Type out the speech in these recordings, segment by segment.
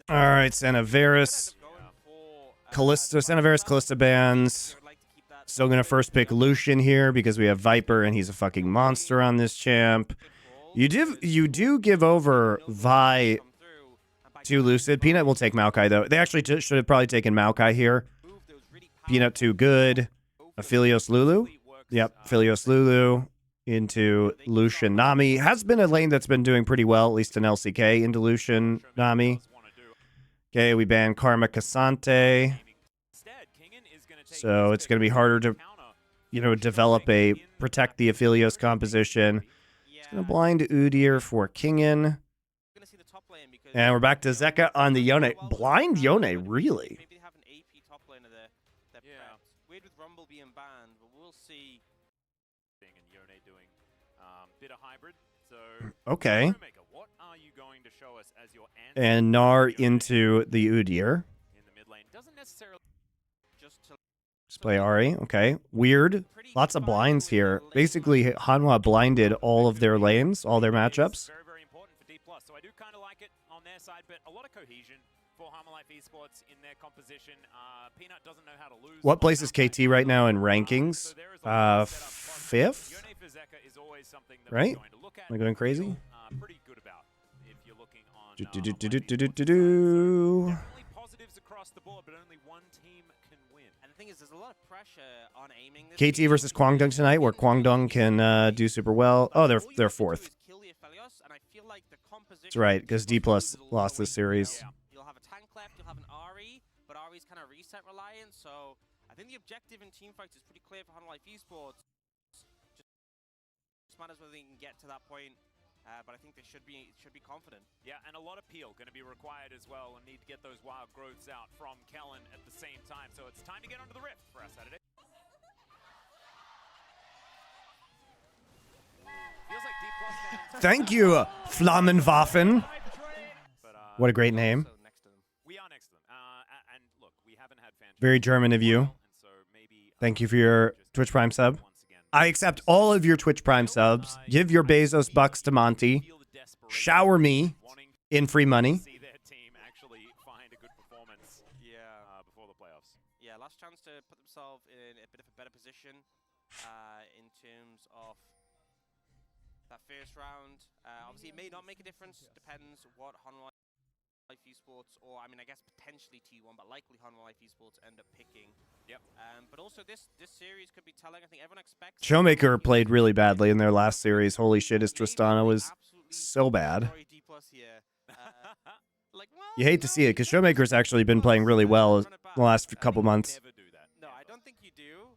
All right, Sanaveris, Callisto, Sanaveris, Callisto bans. Still gonna first pick Lucian here because we have Viper and he's a fucking monster on this champ. You do give over Vi to Lucid. Peanut will take Maokai though. They actually should have probably taken Maokai here. Peanut too good. Aphelios Lulu. Yep, Aphelios Lulu into Lucian Nami. Has been a lane that's been doing pretty well, at least in LCK, into Lucian Nami. Okay, we ban Karma Cassante. So it's going to be harder to, develop protect the Aphelios composition. It's going to blind Udyr for Kingen. And we're back to Zeka on the Yone. Blind Yone, really? Maybe they have an AP top laner there. Yeah. Weird with Rumble being banned, but we'll see. And Yone doing bit of hybrid. So okay. What are you going to show us as your and Gnar into the Udyr. In the mid lane doesn't necessarily just play Ari. Okay. Weird. Lots of blinds here. Basically, Hanwha blinded all of their lanes, all their matchups. Very, very important for Dplus. So I do kind of like it on their side, but a lot of cohesion for Hanwha Esports in their composition. Peanut doesn't know how to lose. What place is KT right now in rankings? Fifth? Right? Am I going crazy? Pretty good about if you're looking on Definitely positives across the board, but only one team can win. And the thing is, there's a lot of pressure on aiming this KT versus Kwangdong tonight, where Kwangdong can do super well. Oh, they're fourth. That's right, because Dplus lost this series. You'll have a tank left, you'll have an Ari, but Ari's kind of reset reliant, so I think the objective in teamfights is pretty clear for Hanwha Esports. Just matters whether they can get to that point, but I think they should be confident. Yeah, and a lot of peel going to be required as well, and need to get those wild growths out from Kellen at the same time. So it's time to get onto the rift for our Saturday. Feels like Dplus. Thank you, Flammenwaffen. What a great name. We are next to them. And look, we haven't had fans. Very German of you. Thank you for your Twitch Prime sub. I accept all of your Twitch Prime subs. Give your Bezos bucks to Monty. Shower me in free money. See their team actually find a good performance. Before the playoffs. Yeah, last chance to put themselves in a bit of a better position in terms of that first round. Obviously, it may not make a difference. Depends what Hanwha Esports, or I mean, I guess potentially T1, but likely Hanwha Esports end up picking. Yep. But also this series could be telling. I think everyone expects. Showmaker played really badly in their last series. Holy shit, his Tristana was so bad. You hate to see it, because Showmaker's actually been playing really well the last couple months. No, I don't think you do.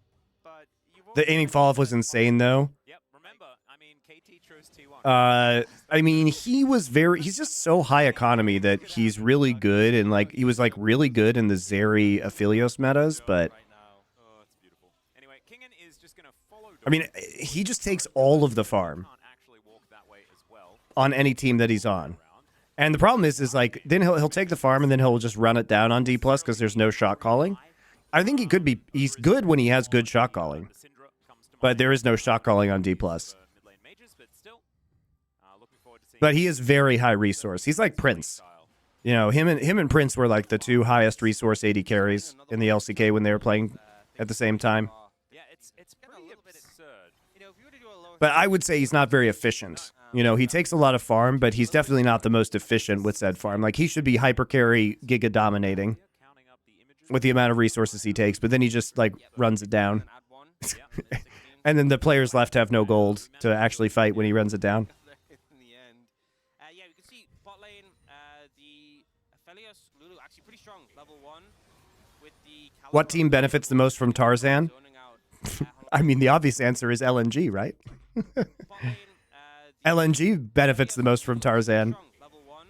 But the aiming fall off was insane, though. Yep. Remember, I mean, KT chose T1. I mean, he's just so high economy that he's really good, and like he was like really good in the Zeri Aphelios metas, but Anyway, Kingen is just gonna follow. I mean, he just takes all of the farm on any team that he's on. And the problem is like then he'll take the farm and then he'll just run it down on Dplus because there's no shot calling. I think he's good when he has good shot calling, but there is no shot calling on Dplus. But he is very high resource. He's like Prince. You know, him and Prince were like the two highest resource AD carries in the LCK when they were playing at the same time. Yeah, it's pretty absurd. But I would say he's not very efficient. You know, he takes a lot of farm, but he's definitely not the most efficient with said farm. Like, he should be hyper carry, giga dominating with the amount of resources he takes, but then he just like runs it down. And then the players left have no gold to actually fight when he runs it down. Yeah, we can see bot lane, the Aphelios Lulu actually pretty strong, level 1 with the What team benefits the most from Tarzan? I mean, the obvious answer is LNG, right? LNG benefits the most from Tarzan. Level 1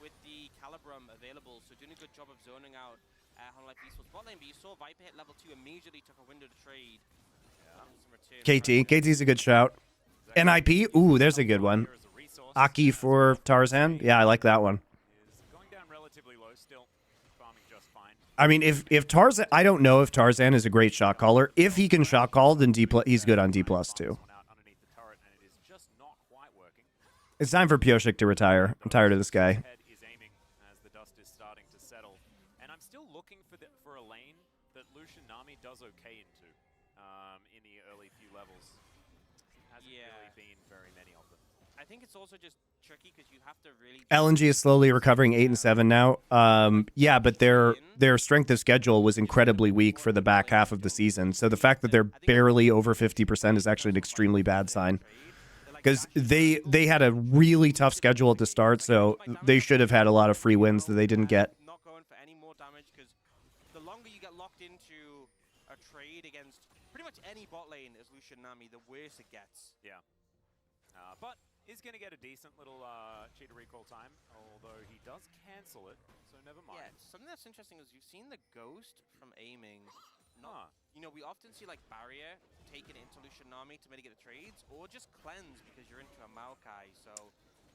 with the Calibrum available, so doing a good job of zoning out Hanwha Esports bot lane, but you saw Viper hit level 2, immediately took a window to trade. KT's a good shout. NIP, ooh, there's a good one. Aki for Tarzan, yeah, I like that one. Going down relatively low, still farming just fine. I mean, if Tarzan, I don't know if Tarzan is a great shot caller. If he can shot call, then he's good on Dplus too. It's time for Pioshik to retire. I'm tired of this guy. dust is starting to settle. And I'm still looking for a lane that Lucian Nami does okay into in the early few levels. Hasn't really been very many of them. I think it's also just tricky because you have to really... LNG is slowly recovering 8 and 7 now. Yeah, but their strength of schedule was incredibly weak for the back half of the season. So the fact that they're barely over 50% is actually an extremely bad sign. Because they had a really tough schedule at the start, so they should have had a lot of free wins that they didn't get. Not going for any more damage because the longer you get locked into a trade against pretty much any bot lane as Lucian Nami, the worse it gets. Yeah. But is going to get a decent little cheater recall time, although he does cancel it, so never mind. Yeah, something that's interesting is you've seen the ghost from aiming. You know, we often see like barrier taken into Lucian Nami to mitigate the trades, or just cleanse because you're into a Maokai. So,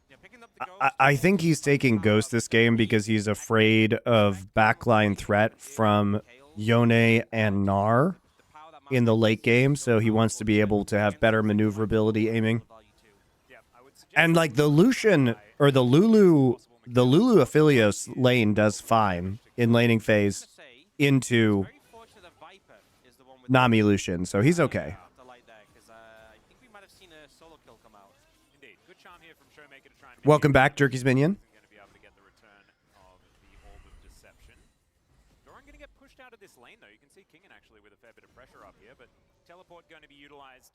you know, picking up the ghost. I think he's taking ghost this game because he's afraid of backline threat from Yone and Gnar in the late game, so he wants to be able to have better maneuverability aiming. And like the Lucian or the Lulu Aphelios lane does fine in laning phase into Nami Lucian, so he's okay. Welcome back, Jerky's Minion. Going to get pushed out of this lane though. You can see Kingen actually with a fair bit of pressure up here, but teleport going to be utilized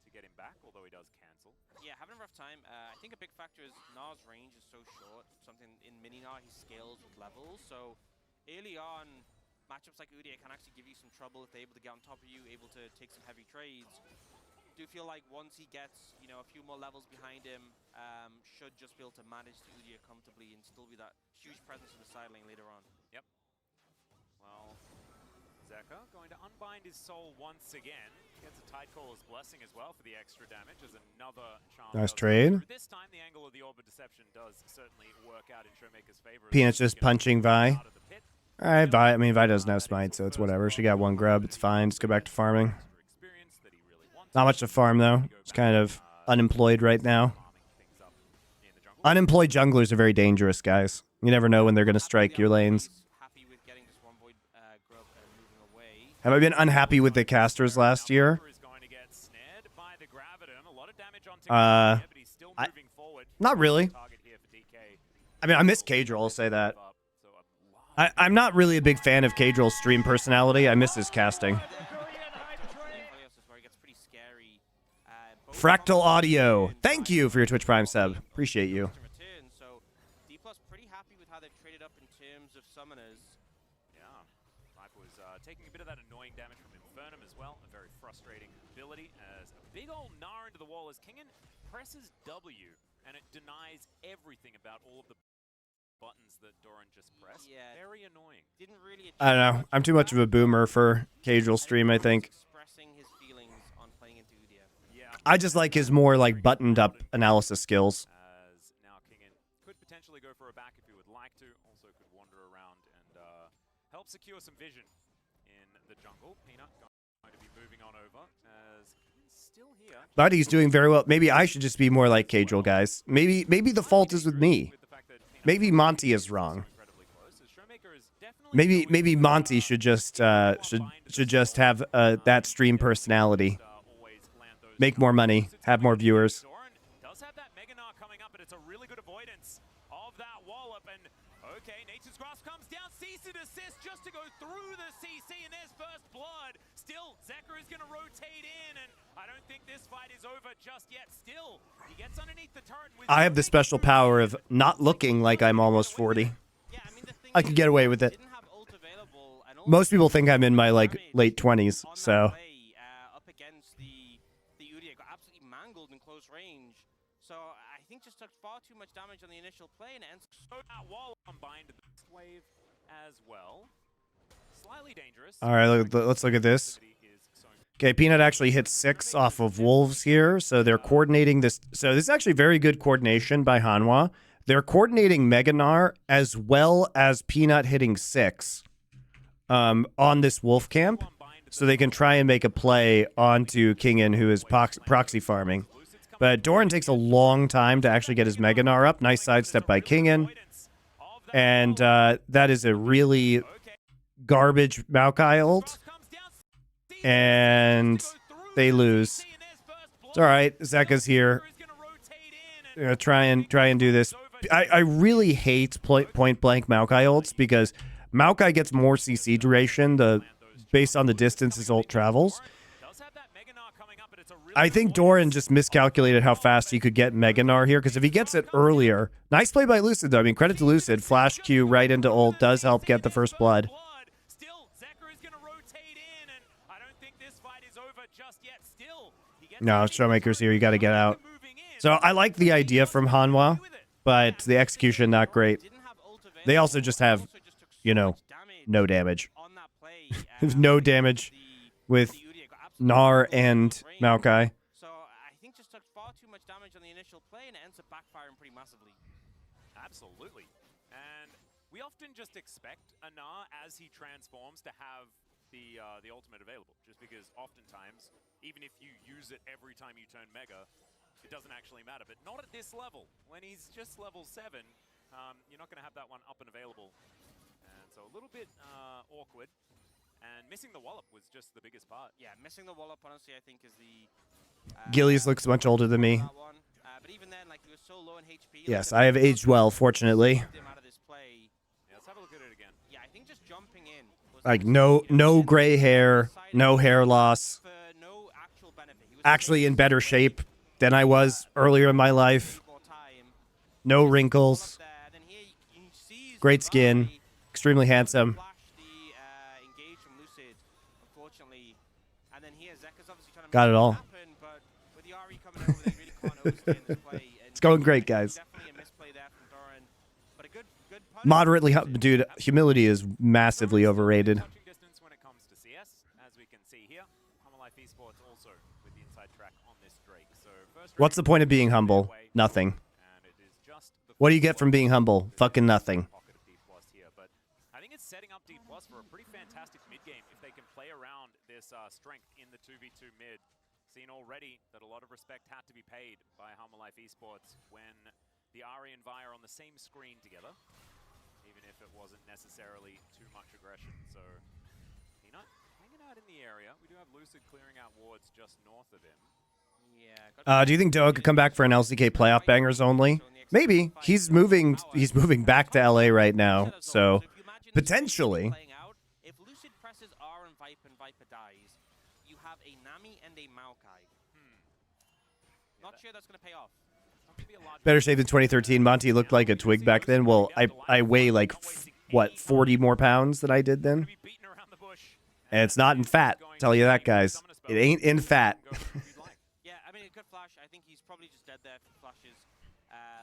to get him back, although he does cancel. Yeah, having a rough time. I think a big factor is Gnar's range is so short. Something in mini Gnar, he scales with levels. So early on, matchups like Udyr can actually give you some trouble if they're able to get on top of you, able to take some heavy trades. Do feel like once he gets, you know, a few more levels behind him, should just be able to manage the Udyr comfortably and still be that huge presence in the side lane later on. Yep. Well, Zeka going to unbind his soul once again. Gets a Tidecaller's Blessing as well for the extra damage as another charm. Nice trade. This time the angle of the Orb of Deception does certainly work out in Showmaker's favor. Peanut's just punching Vi. Alright, Vi. I mean, Vi doesn't have smite, so it's whatever. She got one grub. It's fine. Just go back to farming. Not much to farm, though. It's kind of unemployed right now. Unemployed junglers are very dangerous, guys. You never know when they're going to strike your lanes. Have I been unhappy with the casters last year? Not really. I mean, I miss Cadril, I'll say that. I'm not really a big fan of Cadril's stream personality. I miss his casting. Fractal Audio. Thank you for your Twitch Prime sub. Appreciate you. So Dplus pretty happy with how they've traded up in terms of summoners. Yeah, Viper was taking a bit of that annoying damage from Infernum as well. A very frustrating ability as a big old Gnar into the wall as Kingen presses W and it denies everything about all of the buttons that Doran just pressed. Yeah, very annoying. Didn't really. I don't know. I'm too much of a boomer for Cadril stream, I think. Expressing his feelings on playing into Udyr. I just like his more like buttoned up analysis skills. As now Kingen could potentially go for a back if he would like to. Also could wander around and help secure some vision in the jungle. Peanut going to be moving on over as still here. But he's doing very well. Maybe I should just be more like Cadril, guys. Maybe the fault is with me. Maybe Monty is wrong. Maybe Monty should just have that stream personality. Make more money, have more viewers. Does have that Mega Gnar coming up, but it's a really good avoidance of that wallop. And okay, Nature's Grasp comes down, cease and desist just to go through the CC, and there's first blood. Still, Zeka is going to rotate in, and I don't think this fight is over just yet. Still, he gets underneath the turret. I have the special power of not looking like I'm almost 40. I can get away with it. Most people think I'm in my like late 20s, so. Range. So I think just took far too much damage on the initial play and ends that wall combined this wave as well. Slightly dangerous. All right, let's look at this. Okay, Peanut actually hits 6 off of Wolves here, so they're coordinating this. So this is actually very good coordination by Hanwha. They're coordinating Mega Gnar as well as Peanut hitting 6 on this Wolf camp, so they can try and make a play onto Kingen, who is proxy farming. But Doran takes a long time to actually get his Mega Gnar up. Nice sidestep by Kingen. And that is a really garbage Maokai ult. And they lose. It's all right. Zeka's here. Try and do this. I really hate point blank Maokai ults because Maokai gets more CC duration based on the distance his ult travels. I think Doran just miscalculated how fast he could get Meganar here, because if he gets it earlier... Nice play by Lucid, though. I mean, credit to Lucid. Flash Q right into ult does help get the first blood. No, Showmaker's here. You got to get out. So I like the idea from Hanwha, but the execution not great. They also just have, you know, no damage. There's no damage with Gnar and Maokai. So I think just took far too much damage on the initial play, and it ends up backfiring pretty massively. Absolutely. And we often just expect a Gnar as he transforms to have the ultimate available, just because oftentimes, even if you use it every time you turn Mega, it doesn't actually matter. But not at this level. When he's just level 7, you're not going to have that one up and available. And so a little bit awkward. And missing the wallop was just the biggest part. Yeah, missing the wallop, honestly, I think is the... Gillies looks much older than me. But even then, like, he was so low in HP. Yes, I have aged well, fortunately. Yeah, let's have a look at it again. Yeah, I think just jumping in was Like, no gray hair, no hair loss. for no actual benefit. He was Actually in better shape than I was earlier in my life. more time. No wrinkles. There, then here you see Great skin. Rai Extremely handsome. flash the engage from Lucid, unfortunately. And then here Zeka's obviously trying to Got make it all. happen, but with the RE coming over, they really can't overstay in this play. And It's going great, guys. definitely a misplay there from Doran, but a good punish. Moderately, dude, humility is massively overrated. Touching distance when it comes to CS, as we can see here. Life Esports also with the inside track on this Drake. So first What's the point of being humble? Nothing. and it is just the What do you get from being humble? Fucking nothing. pocket of Dplus here, but I think it's setting up Dplus for a pretty fantastic mid game if they can play around this strength in the 2v2 mid. Seen already that a lot of respect had to be paid by Life Esports when the Ari and Vi are on the same screen together, even if it wasn't necessarily too much aggression. So Peanut hanging out in the area. We do have Lucid clearing out wards just north of him. Yeah, Do you think Doa could come back for an LCK playoff bangers only? Maybe. He's moving back to LA right now, so potentially. If Lucid presses R and Viper dies, you have a Nami and a Maokai. Not sure that's going to pay off. Better shape than 2013. Monty looked like a twig back then. Well, I weigh like, what, 40 more pounds than I did then? And it's not in fat. Tell you that, guys. It ain't in fat. Yeah, I mean, a good flash. I think he's probably just dead there for flashes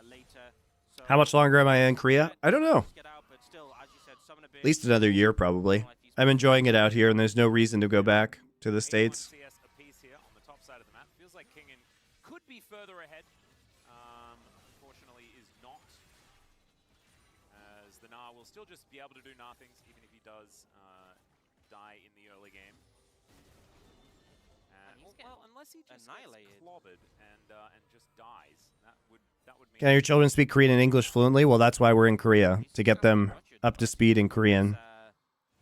later. So How much longer am I in Korea? I don't know. get out, but still, as you said, summon a bit. At least another year, probably. I'm enjoying it out here, and there's no reason to go back to the States. CS apiece here on the top side of the map. Feels like Kingen could be further ahead. Unfortunately, is not. As the Gnar will still just be able to do Gnar things, even if he does die in the early game. Well, unless he just annihilated. gets clobbered and just dies, that would mean. Can your children speak Korean and English fluently? Well, that's why we're in Korea, to get them up to speed in Korean.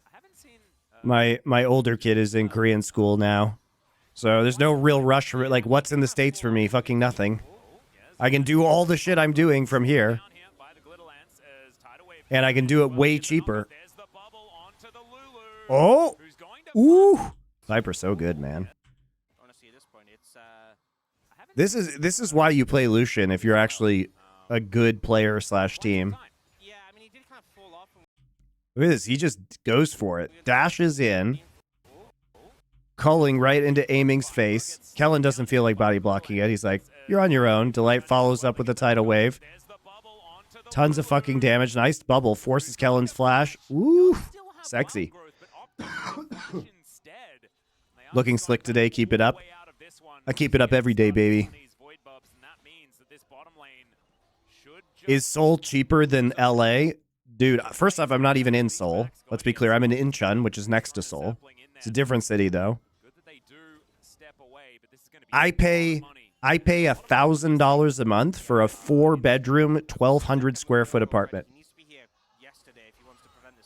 I haven't seen. My older kid is in Korean school now. So there's no real rush for it. Like, what's in the States for me? Fucking nothing. I can do all the shit I'm doing from here. And I can do it way cheaper. Oh! Ooh! Viper's so good, man. Honestly, at this point, it's This is why you play Lucian if you're actually a good player / team. yeah. I mean, he did kind of fall off. Look at this. He just goes for it. Dashes in. Culling right into Aiming's face. Kellen doesn't feel like body blocking it. He's like, you're on your own. Delight follows up with a tidal wave. Tons of fucking damage. Nice bubble. Forces Kellen's flash. Ooh. Sexy. Looking slick today. Keep it up. I keep it up every day, baby. Is Seoul cheaper than LA? Dude, first off, I'm not even in Seoul. Let's be clear. I'm in Incheon, which is next to Seoul. It's a different city, though. I pay $1,000 a month for a 4-bedroom, 1,200 square foot apartment. He needs to be here. Yeah,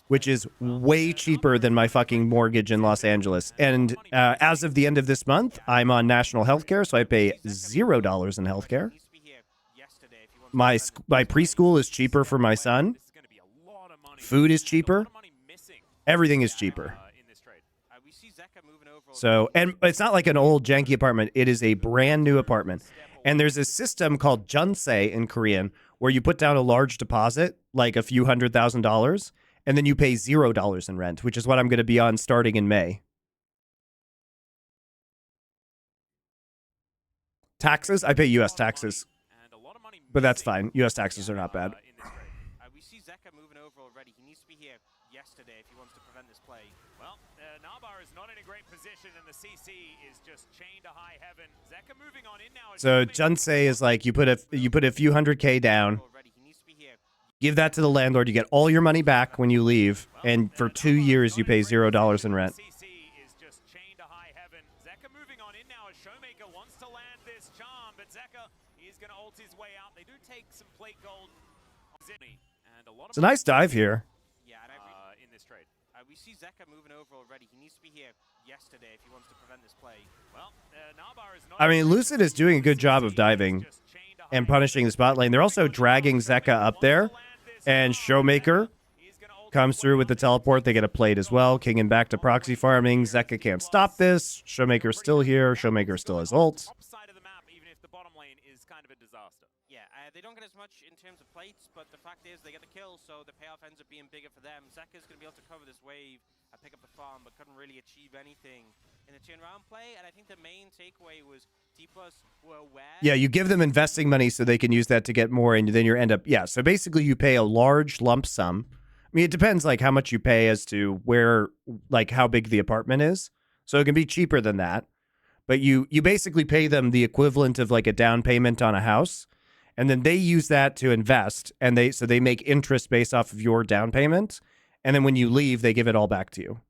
which is way cheaper than my fucking mortgage in Los Angeles. And as of the end of this month, I'm on national health care, so I pay $0 in health care. My preschool is cheaper for my son. Food is cheaper. Everything is cheaper. So, and it's not like an old janky apartment. It is a brand new apartment. And there's a system called Junsei in Korean where you put down a large deposit, like a few $100,000, and then you pay $0 in rent, which is what I'm going to be on starting in May. Taxes? I pay U.S. taxes. But that's fine. U.S. taxes are not bad. We see Zeka moving over already. He needs to be here yesterday if he wants to prevent this play. Well, Nabar is not in a great position, and the CC is just chained to high heaven. Zeka moving on in now. So Junsei is like you put a few $100K down, give that to the landlord, you get all your money back when you leave, and for 2 years you pay $0 in rent. CC is just chained to high heaven. Zeka moving on in now as Showmaker wants to land this charm, but Zeka is going to ult his way out. They do take some plate gold. It's a nice dive here. Yeah, in this trade. We see Zeka moving over already. He needs to be here yesterday if he wants to prevent this play. Well, Nabar is not. I mean, Lucid is doing a good job of diving and punishing the spot lane. They're also dragging Zeka up there, and Showmaker comes through with the teleport. They get a plate as well. Kinging back to proxy farming. Zeka can't stop this. Showmaker's still here. Showmaker still has ult. Upside of the map, even if the bottom lane is kind of a disaster. Yeah, they don't get as much in terms of plates, but the fact is they get the kill, so the payoff ends up being bigger for them. Zeka's going to be able to cover this wave and pick up the farm, but couldn't really achieve anything in the turnaround play. And I think the main takeaway was Dplus were aware. Yeah, you give them investing money so they can use that to get more, and then you end up, yeah, so basically you pay a large lump sum. I mean, it depends like how much you pay as to where, like how big the apartment is. So it can be cheaper than that. But you basically pay them the equivalent of like a down payment on a house. And then they use that to invest, and they make interest based off of your down payment. And then when you leave, they give it all back to you.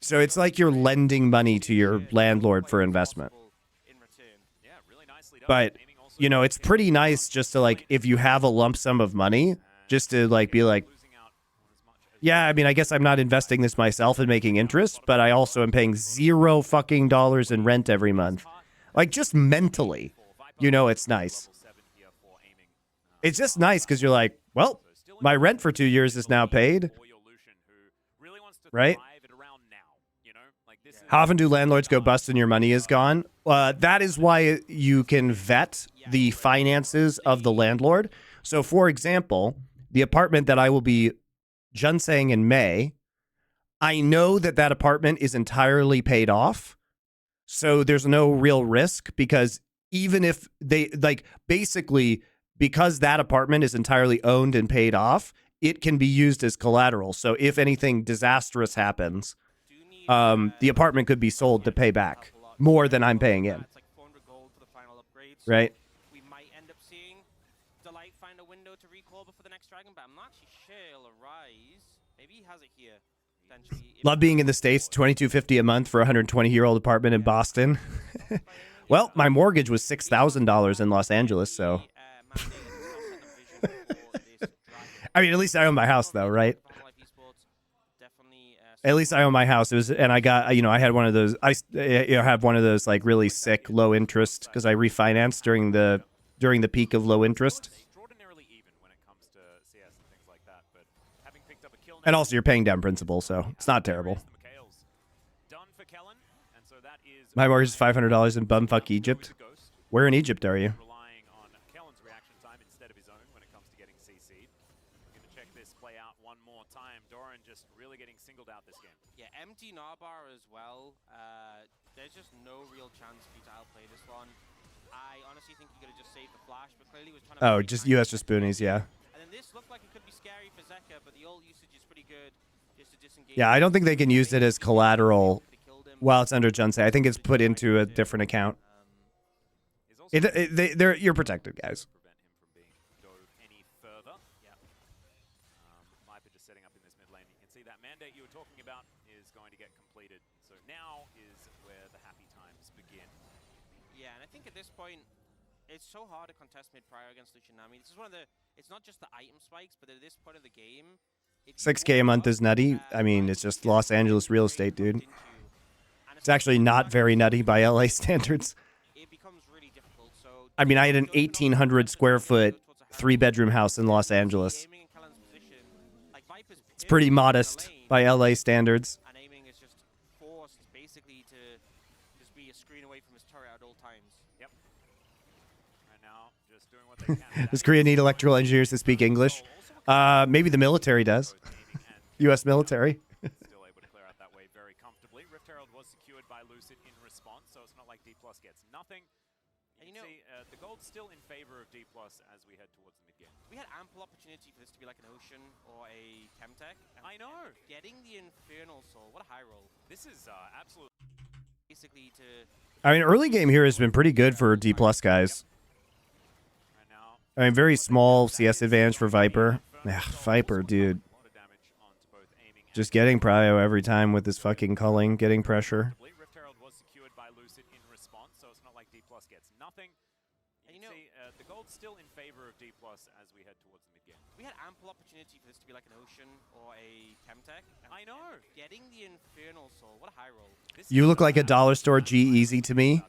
So it's like you're lending money to your landlord for investment. But, you know, it's pretty nice just to like, if you have a lump sum of money, just to like be like, yeah, I mean, I guess I'm not investing this myself and making interest, but I also am paying $0 fucking in rent every month. Like, just mentally, you know, it's nice. It's just nice because you're like, well, my rent for 2 years is now paid. Right? How often do landlords go bust and your money is gone? That is why you can vet the finances of the landlord. So, for example, the apartment that I will be Junseiing in May, I know that that apartment is entirely paid off. So there's no real risk because even if they like basically because that apartment is entirely owned and paid off, it can be used as collateral. So if anything disastrous happens, the apartment could be sold to pay back more than I'm paying in. Right? We might end up seeing Delight find a window to recall before the next dragon, but I'm not actually sure he'll arise. Maybe he has it here. Love being in the States, $2,250 a month for a 120-year-old apartment in Boston. Well, my mortgage was $6,000 in Los Angeles, so. I mean, at least I own my house, though, right? At least I own my house. It was, and I got, you know, I had one of those. I have one of those like really sick low interest because I refinanced during the peak of low interest. And also, you're paying down principal, so it's not terrible. My mortgage is $500 in bumfuck Egypt. Where in Egypt are you? Relying on Kellen's reaction time instead of his own when it comes to getting CC'd. We're going to check this play out one more time. Doran just really getting singled out this game. Yeah, empty Narbar as well. There's just no real chance for you to outplay this one. I honestly think he could have just saved the flash, but clearly was trying to... Oh, just US just boonies, yeah. And then this looked like it could be scary for Zeka, but the ult usage is pretty good just to disengage. Yeah, I don't think they can use it as collateral while it's under Junsei. I think it's put into a different account. You're protected, guys. Prevent him from being dove any further. Yeah. Viper just setting up in this mid lane. You can see that mandate you were talking about is going to get completed. So now is where the happy times begin. Yeah, and I think at this point, it's so hard to contest mid prior against Lucian Nami. This is one of the, it's not just the item spikes, but at this point of the game, 6K a month is nutty. I mean, it's just Los Angeles real estate, dude. It's actually not very nutty by LA standards. It becomes really difficult. So I mean, I had an 1,800 square foot 3-bedroom house in Los Angeles. It's pretty modest by LA standards. And aiming is just forced basically to just be a screen away from his turret at all times. Yep. Right now, just doing what they can. Does Korea need electrical engineers to speak English? Maybe the military does. U.S. military. Still able to clear out that way very comfortably. Rift Herald was secured by Lucid in response, so it's not like Dplus gets nothing. And You can see the gold's still in favor of Dplus as we head towards the mid-game. We had ample opportunity for this to be like an Ocean or a Chemtech. I know. Getting the Infernal Soul, what a high roll. This is absolutely... Basically to... I mean, early game here has been pretty good for Dplus guys. Right now, I mean, very small CS advantage for Viper. Yeah, Viper, dude. a lot of damage onto both aiming and... Just getting prio every time with his fucking culling, getting pressure. Rift Herald was secured by Lucid in response, so it's not like Dplus gets nothing. You can see the gold's still in favor of Dplus as we head towards the mid-game. We had ample opportunity for this to be like an Ocean or a Chemtech. I know. Getting the Infernal Soul, what a high roll. You look like a dollar store G-Easy to me.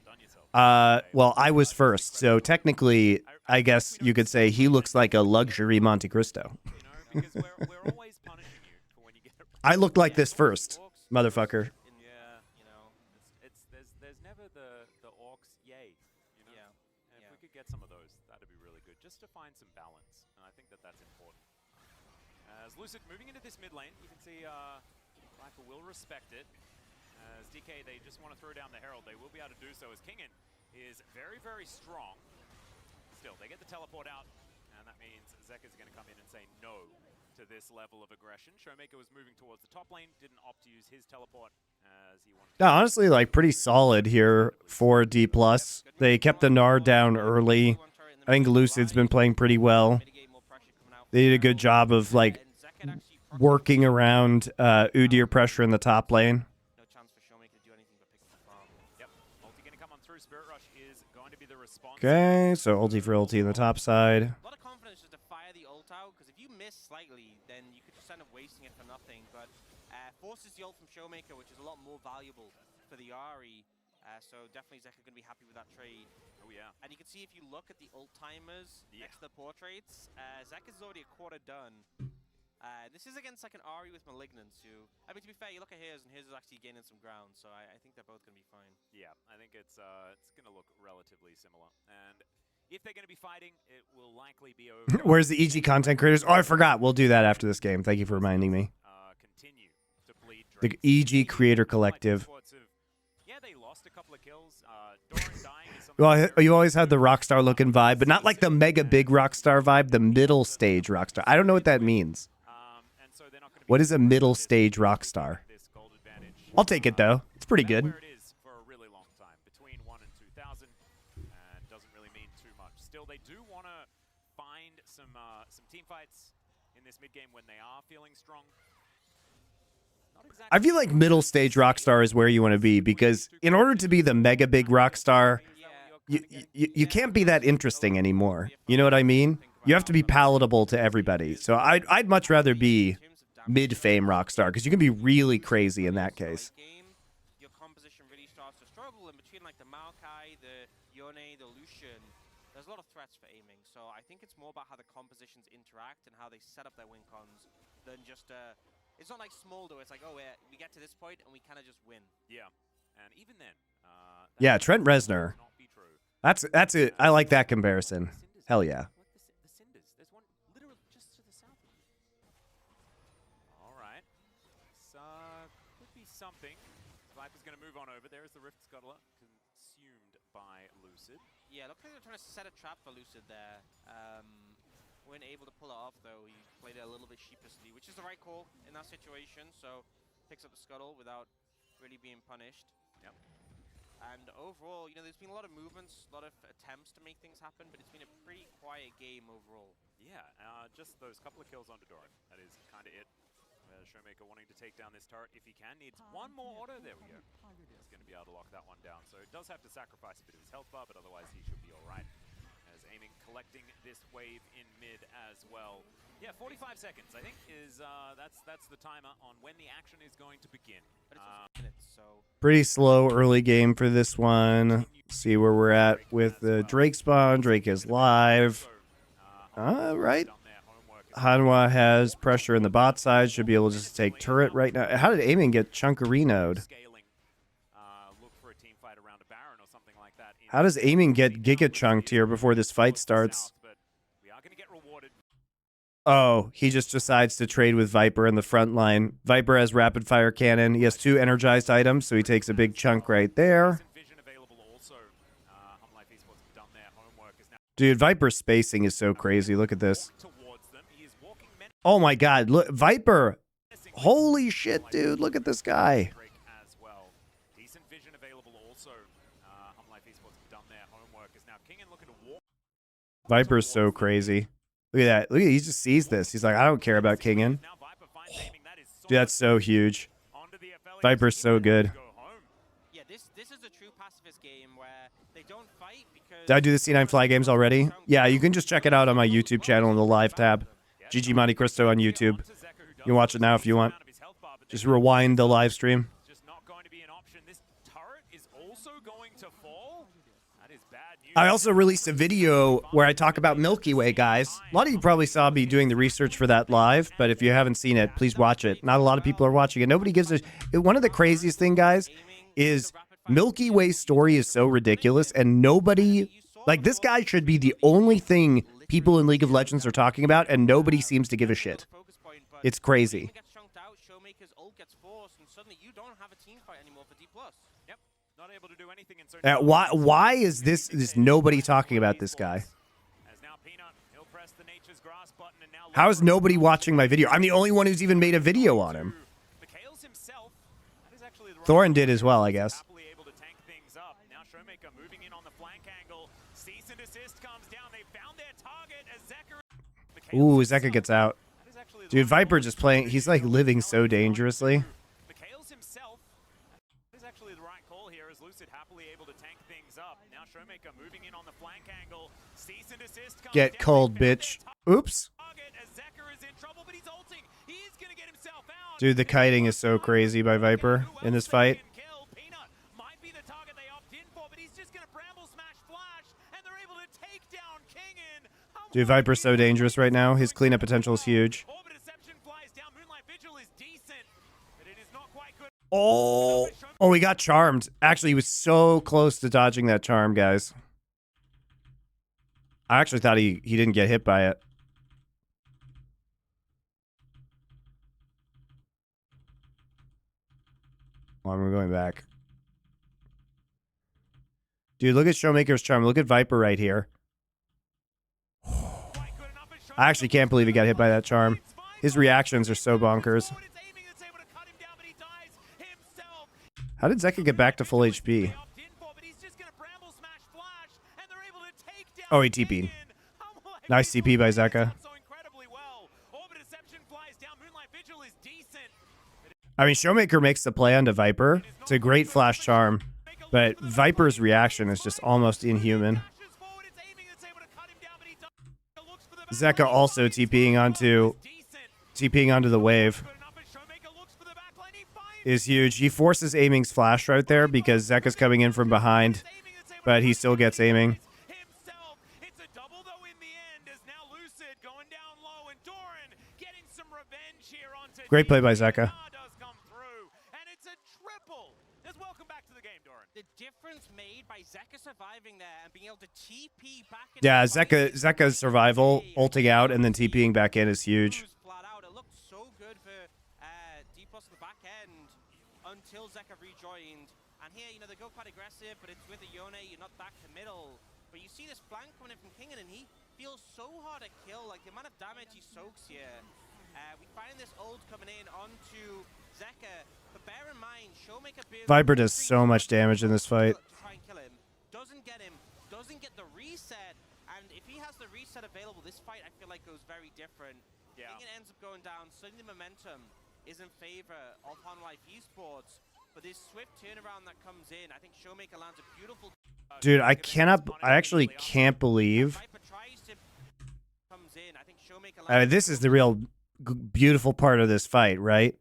Well, I was first, so technically, I guess you could say he looks like a luxury MonteCristo. You know, because we're always punishing you for when you get it. I looked like this first, motherfucker. Yeah, you know, there's never the orcs yay, you know. Yeah. And if we could get some of those, that'd be really good, just to find some balance, and I think that's important. As Lucid moving into this mid lane, you can see Viper will respect it. As DK, they just want to throw down the Herald. They will be able to do so as Kingen is very, very strong. Still, they get the teleport out, and that means Zek is going to come in and say no to this level of aggression. Showmaker was moving towards the top lane, didn't opt to use his teleport as he wanted to. Yeah, honestly, like pretty solid here for Dplus. They kept the Nard down early. I think Lucid's been playing pretty well. They did a good job of like working around Udyr pressure in the top lane. No chance for Showmaker to do anything but pick up the farm. Yep, ulti going to come on through. Spirit Rush is going to be the response. Okay, so ulti for ulti in the top side. A lot of confidence just to fire the ult out, because if you miss slightly, then you could just end up wasting it for nothing. But forces the ult from Showmaker, which is a lot more valuable for the Ahri. So definitely Zek are going to be happy with that trade. Oh yeah. And you can see if you look at the ult timers next to the portraits, Zek is already a quarter done. This is against like an Ahri with Malignance, who, I mean, to be fair, you look at his, and his is actually gaining some ground, so I think they're both going to be fine. Yeah, I think it's going to look relatively similar. And if they're going to be fighting, it will likely be over. Where's the EG content creators? Oh, I forgot. We'll do that after this game. Thank you for reminding me. Continue to bleed The EG Creator Collective. Yeah, they lost a couple of kills. Doran dying is something. Well, you always had the Rockstar looking vibe, but not like the mega big Rockstar vibe, the middle stage Rockstar. I don't know what that means. And so they're not going to be What is a middle stage Rockstar? this gold advantage. I'll take it, though. It's pretty good. Where it is for a really long time, between 1 and 2,000, and doesn't really mean too much. Still, they do want to find some team fights in this mid game when they are feeling strong. Not exactly I feel like middle stage Rockstar is where you want to be, because in order to be the mega big Rockstar, you can't be that interesting anymore. You know what I mean? You have to be palatable to everybody. So I'd much rather be mid-fame Rockstar, because you can be really crazy in that case. Your composition really starts to struggle, and between like the Maokai, the Yone, the Lucian, there's a lot of threats for aiming. So I think it's more about how the compositions interact and how they set up their win cons than just it's not like Smolder. It's like, oh, we get to this point and we kind of just win. Yeah, and even then, Yeah, Trent Reznor. not be true. That's it. I like that comparison. Hell yeah. Like the Cinders. There's one literally just to the south of me. All right. This could be something. Viper's going to move on over. There is the Rift Scuttler, consumed by Lucid. Yeah, looks like they're trying to set a trap for Lucid there. Weren't able to pull it off, though. He played it a little bit sheepishly, which is the right call in that situation. So picks up the scuttle without really being punished. Yep. And overall, you know, there's been a lot of movements, a lot of attempts to make things happen, but it's been a pretty quiet game overall. Yeah, just those couple of kills onto Doran. That is kind of it. Showmaker wanting to take down this turret if he can. Needs one more auto. There we go. He's going to be able to lock that one down. So he does have to sacrifice a bit of his health bar, but otherwise he should be all right. aiming, collecting this wave in mid as well. Yeah, 45 seconds, I think, is that's the timer on when the action is going to begin. But it's also minutes, so Pretty slow early game for this one. See where we're at with the Drake spawn. Drake is live. Right. Hanwha has pressure in the bot side. Should be able to just take turret right now. How did aiming get chunkerinoed? How does aiming get giga chunked here before this fight starts? Oh, he just decides to trade with Viper in the front line. Viper has rapid fire cannon. He has 2 energized items, so he takes a big chunk right there. Dude, Viper's spacing is so crazy. Look at this. Oh my god, look, Viper. Holy shit, dude. Look at this guy. Viper's so crazy. Look at that. Look at, he just sees this. He's like, I don't care about Kingen. Dude, that's so huge. Viper's so good. yeah, this is a true pacifist game where they don't fight because Did I do the C9 Fly games already? Yeah, you can just check it out on my YouTube channel in the live tab. GG MonteCristo on YouTube. You can watch it now if you want. Just rewind the live stream. I also released a video where I talk about Milky Way, guys. A lot of you probably saw me doing the research for that live, but if you haven't seen it, please watch it. Not a lot of people are watching it. Nobody gives a... One of the craziest thing, guys, is Milky Way's story is so ridiculous, and nobody... Like, this guy should be the only thing people in League of Legends are talking about, and nobody seems to give a shit. It's crazy. Why is this nobody talking about this guy? How is nobody watching my video? I'm the only one who's even made a video on him. Thorin did as well, I guess. Ooh, Zeka gets out. Dude, Viper just playing. He's like living so dangerously. Get cold, bitch. Oops. Dude, the kiting is so crazy by Viper in this fight. Dude, Viper's so dangerous right now. His cleanup potential is huge. Oh, he got charmed. Actually, he was so close to dodging that charm, guys. I actually thought he didn't get hit by it. Well, we're going back. Dude, look at Showmaker's charm. Look at Viper right here. I actually can't believe he got hit by that charm. His reactions are so bonkers. How did Zeka get back to full HP? Oh, he TP'd. Nice TP by Zeka. I mean, Showmaker makes the play onto Viper. It's a great flash charm, but Viper's reaction is just almost inhuman. Zeka also TPing onto the wave is huge. He forces aiming's flash right there because Zeka's coming in from behind, but he still gets aiming. Great play by Zeka. Yeah, Zeka's survival, ulting out and then TPing back in is huge. It looked so good for Dplus at the back end until Zeka rejoined. And here, you know, they go quite aggressive, but it's with the Yone, you're not that committal. But you see this flank coming in from Kingen, and he feels so hard to kill. Like, the amount of damage he soaks here. We find this ult coming in onto Zeka, but bear in mind, Showmaker Viper does so much damage in this fight. Try and kill him. Doesn't get him, doesn't get the reset, and if he has the reset available, this fight I feel like goes very different. Yeah. Kingen ends up going down, suddenly the momentum is in favor of Hanwha Esports, but this swift turnaround that comes in, I think Showmaker lands a beautiful Dude, I actually can't believe. Viper tries to comes in. I think Showmaker This is the real beautiful part of this fight, right?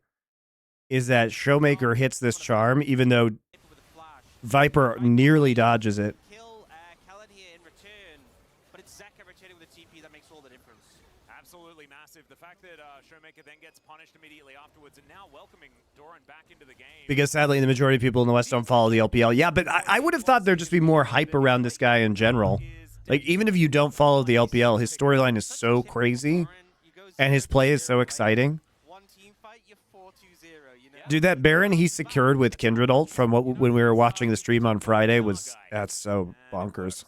Is that Showmaker hits this charm, even though with a flash. Viper nearly dodges it. Kill Kellen here in return, but it's Zeka returning with a TP that makes all the difference. Absolutely massive. The fact that Showmaker then gets punished immediately afterwards and now welcoming Doran back into the game. Because sadly, the majority of people in the West don't follow the LPL. Yeah, but I would have thought there'd just be more hype around this guy in general. Like, even if you don't follow the LPL, his storyline is so crazy, and his play is so exciting. One team fight, you're 4-2-0, you know? Dude, that Baron he secured with Kindred ult from when we were watching the stream on Friday that's so bonkers.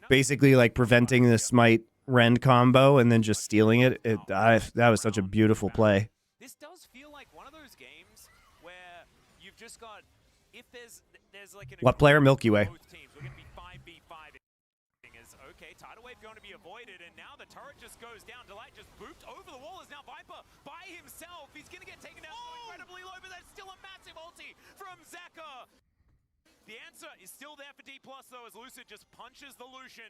Basically, like preventing the Smite Rend combo and then just stealing it. That was such a beautiful play. This does feel like one of those games where you've just got, if there's like an What player? Milky Way. both teams, we're going to be 5v5. Is okay, tidal wave going to be avoided, and now the turret just goes down. Delight just booped over the wall. Is now Viper by himself. He's going to get taken down so incredibly low, but that's still a massive ulti from Zeka. The answer is still there for Dplus though, as Lucid just punches the Lucian.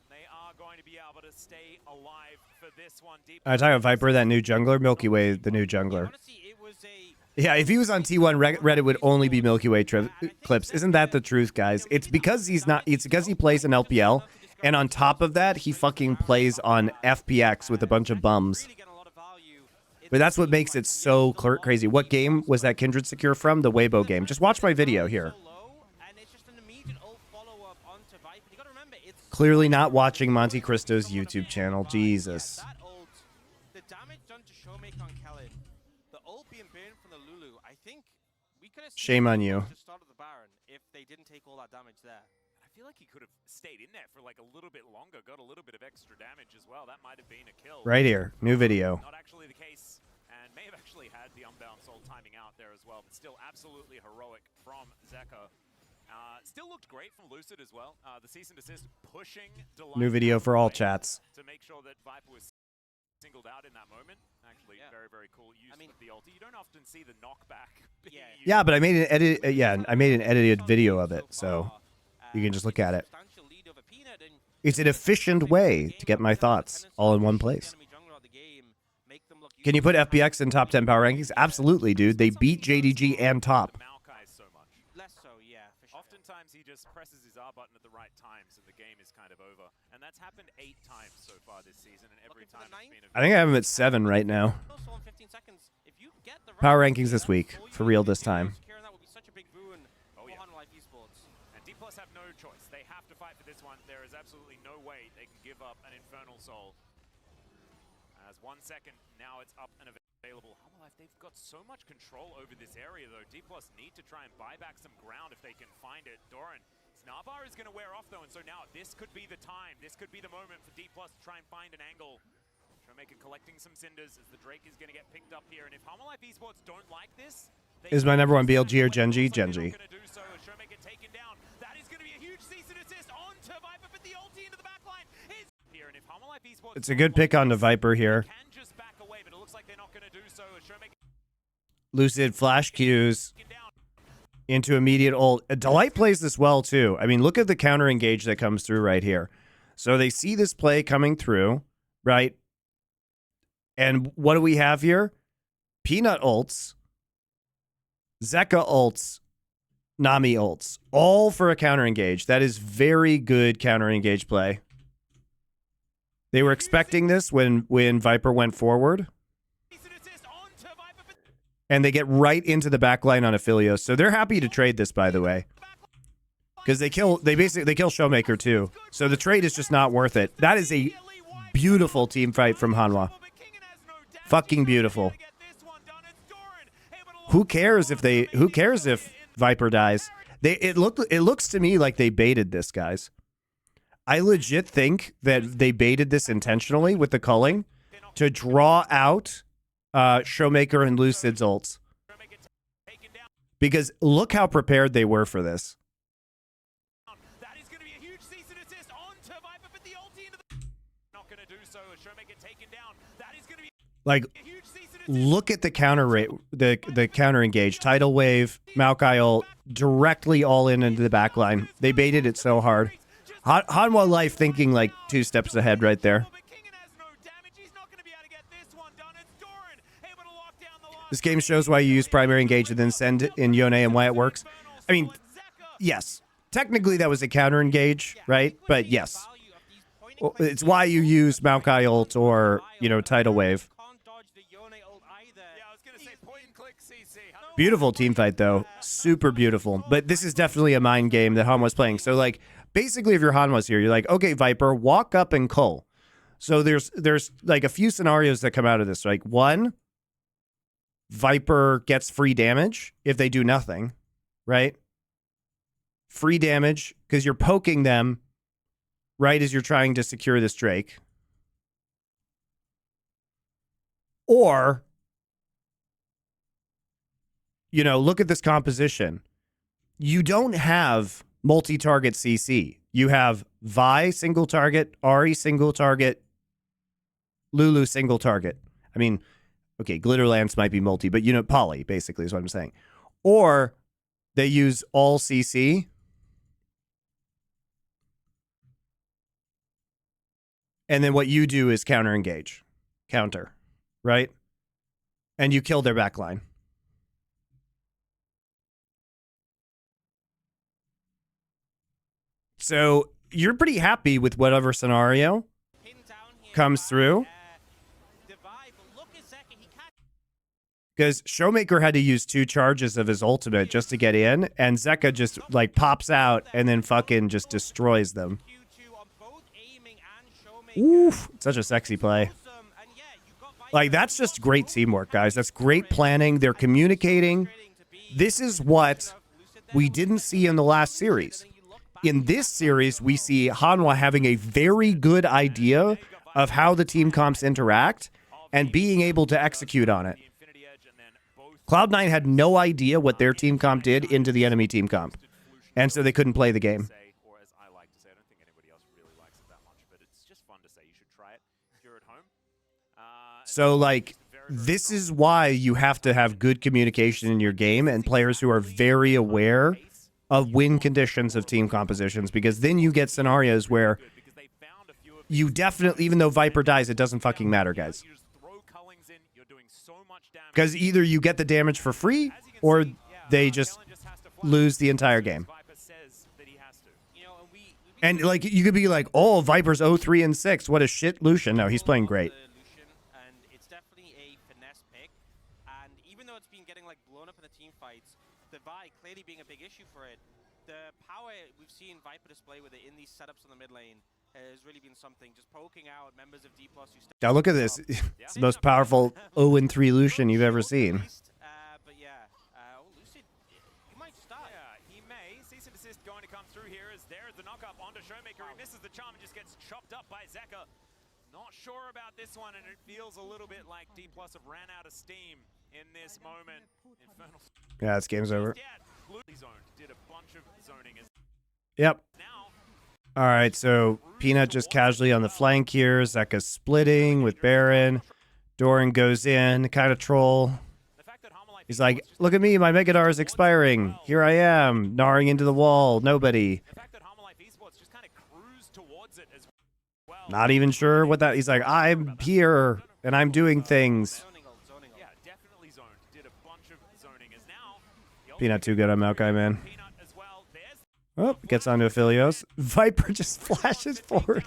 They are going to be able to stay alive for this one. I talk about Viper, that new jungler. Milky Way, the new jungler. Honestly, it was a Yeah, if he was on T1, Reddit would only be Milky Way clips. Isn't that the truth, guys? It's because he's not. It's because he plays in LPL, and on top of that, he fucking plays on FPX with a bunch of bums. really getting a lot of value. But that's what makes it so crazy. What game was that Kindred secure from? The Weibo game. Just watch my video here. Clearly not watching MonteCristo's YouTube channel. Jesus. That ult, the damage done to Showmaker on Kellen, the ult being burned from the Lulu, I think we could have Shame on you. just started the Baron if they didn't take all that damage there. I feel like he could have stayed in there for like a little bit longer, got a little bit of extra damage as well. That might have been a kill. Right here. New video. Not actually the case, and may have actually had the unbound soul timing out there as well, but still absolutely heroic from Zeka. Still looked great from Lucid as well. The cease and desist pushing Delight New video for all chats. to make sure that Viper was singled out in that moment. Actually, very, very cool use of the ulti. You don't often see the knockback. being used. Yeah, but I made an edit. I made an edited video of it, so you can just look at it. Substantial lead over Peanut, and It's an efficient way to get my thoughts all in one place. enemy jungler of the game, make them look Can you put FPX in top 10 power rankings? Absolutely, dude. They beat JDG and top. Maokai so much. less so, yeah, for sure. Oftentimes he just presses his R button at the right times and the game is kind of over. And that's happened 8 times so far this season, and every Looking for time the it's been a I think I have him at 7 right now. Also in 15 seconds, if you get the Power right rankings this player, week, all you for need real to this do is time. secure, and that would be such a big boon for Hanwha Esports. And Dplus have no choice. They have to fight for this one. There is absolutely no way they can give up an Infernal Soul. As 1 second, now it's up and available. Hanwha, they've got so much control over this area though. Dplus need to try and buy back some ground if they can find it. Doran, Snavar is going to wear off though, and so now this could be the time. This could be the moment for Dplus to try and find an angle. Showmaker collecting some cinders as the Drake is going to get picked up here. And if Hanwha Esports don't like this, Is my number one BLG or Genji? Genji. It's a good pick on the Viper here. Lucid flash Qs into immediate ult. Delight plays this well too. I mean, look at the counter engage that comes through right here. So they see this play coming through, right? And what do we have here? Peanut ults, Zeka ults, Nami ults, all for a counter engage. That is very good counter engage play. They were expecting this when Viper went forward. And they get right into the backline on Aphelios. So they're happy to trade this, by the way. Because they kill Showmaker too. So the trade is just not worth it. That is a beautiful team fight from Hanwha. Fucking beautiful. Who cares if Viper dies? It looks to me like they baited this, guys. I legit think that they baited this intentionally with the culling to draw out Showmaker and Lucid's ults. Because look how prepared they were for this. Like, look at the counter rate, the counter engage. Tidal Wave, Maokai ult, directly all in into the back line. They baited it so hard. Hanwha Life thinking like 2 steps ahead right there. This game shows why you use primary engage and then send in Yone and why it works. I mean, yes. Technically, that was a counter engage, right? But yes. Well, it's why you use Maokai ult or, you know, Tidal Wave. Beautiful team fight, though. Super beautiful. But this is definitely a mind game that Hanwha's playing. So, like, basically, if you're Hanwha's here, you're like, okay, Viper, walk up and cull. So there's like a few scenarios that come out of this. Like, one, Viper gets free damage if they do nothing, right? Free damage because you're poking them right as you're trying to secure this Drake. Or, you know, look at this composition. You don't have multi-target CC. You have Vi single target, Ari single target, Lulu single target. I mean, okay, Glitterlance might be multi, but you know, poly basically is what I'm saying. Or they use all CC. And then what you do is counter engage. Counter, right? And you kill their backline. So you're pretty happy with whatever scenario comes through. Because Showmaker had to use 2 charges of his ultimate just to get in, and Zeka just like pops out and then fucking just destroys them. Oof, such a sexy play. Like, that's just great teamwork, guys. That's great planning. They're communicating. This is what we didn't see in the last series. In this series, we see Hanwha having a very good idea of how the team comps interact and being able to execute on it. Cloud9 had no idea what their team comp did into the enemy team comp, and so they couldn't play the game. So, like, this is why you have to have good communication in your game and players who are very aware of win conditions of team compositions, because then you get scenarios where you definitely, even though Viper dies, it doesn't fucking matter, guys. Because either you get the damage for free or they just lose the entire game. And, like, you could be like, oh, Viper's 0-3 and 6. What a shit Lucian. No, he's playing great. It's definitely a finesse pick. And even though it's been getting, like, blown up in the team fights, the Vi clearly being a big issue for it, the power we've seen Viper display with it in these setups on the mid lane has really been something. Just poking out members of Dplus who now look at this. It's the most powerful 0-3 Lucian you've ever seen. But yeah, Lucid, he might start. Yeah, he may. Cease and desist going to come through here as there's the knock up onto Showmaker. He misses the charm and just gets chopped up by Zeka. Not sure about this one, and it feels a little bit like Dplus have ran out of steam in this moment. Infernal. Yeah, this game's over. Did a bunch of zoning. Yep. All right, so Peanut just casually on the flank here. Zeka's splitting with Baron. Doran goes in, kind of troll. He's like, look at me, my Megadar is expiring. Here I am, gnawing into the wall. Nobody. Not even sure what that... He's like, I'm here, and I'm doing things. Peanut too good on Maokai, man. Oh, gets onto Aphelios. Viper just flashes forward.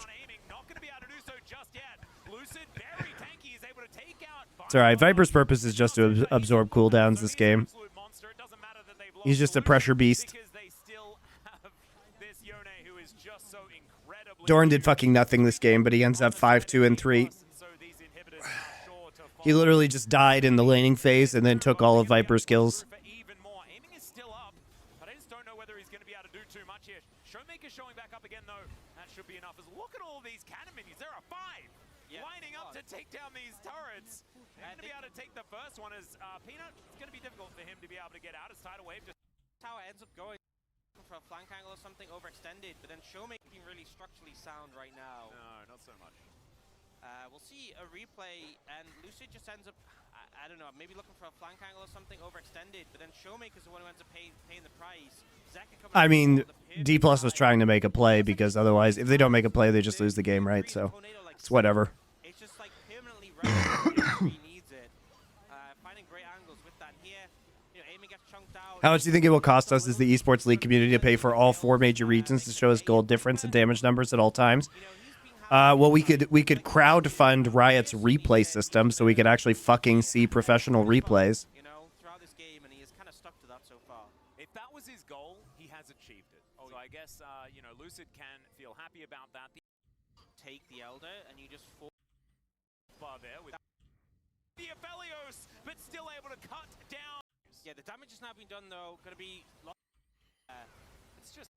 It's alright. Viper's purpose is just to absorb cooldowns this game. He's just a pressure beast. Doran did fucking nothing this game, but he ends up 5-2 and 3. He literally just died in the laning phase and then took all of Viper's kills. Showmaker showing back up again, though. That should be enough. Look at all these cannon minions. There are 5 lining up to take down these turrets. They're going to be able to take the first one as Peanut. It's going to be difficult for him to be able to get out. His tidal wave just... How it ends up going for a flank angle or something overextended, but then Showmaker being really structurally sound right now. No, not so much. we'll see a replay, and Lucid just ends up, I don't know, maybe looking for a flank angle or something, overextended, but then Showmaker's the one who ends up paying the price. I mean, Dplus was trying to make a play because otherwise, if they don't make a play, they just lose the game, right? So it's whatever. It's just like permanently right where he needs it. Finding great angles with that here. You know, aiming gets chunked out. How much do you think it will cost us as the esports league community to pay for all 4 major regions to show us goal difference and damage numbers at all times? Well, we could crowd fund Riot's replay system so we could actually fucking see professional replays. You know, throughout this game, and he is kind of stuck to that so far. If that was his goal, he has achieved it. So I guess, you know, Lucid can feel happy about that. Take the Elder, and you just fall Bar there with the Aphelios, but still able to cut down. Yeah, the damage has now been done, though. Going to be... It's just...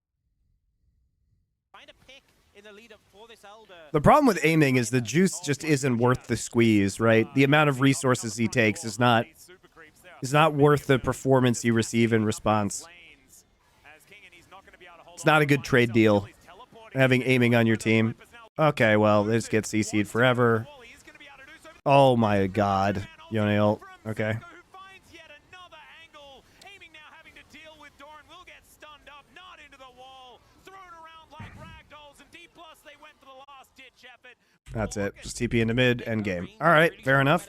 Find a pick in the lead-up for this Elder. The problem with aiming is the juice just isn't worth the squeeze, right? The amount of resources he takes is not worth the performance you receive in response. It's not a good trade deal, having aiming on your team. Okay, well, they just get CC'd forever. Oh my god. Yone ult. Okay. That's it. Just TP into mid, end game. All right, fair enough.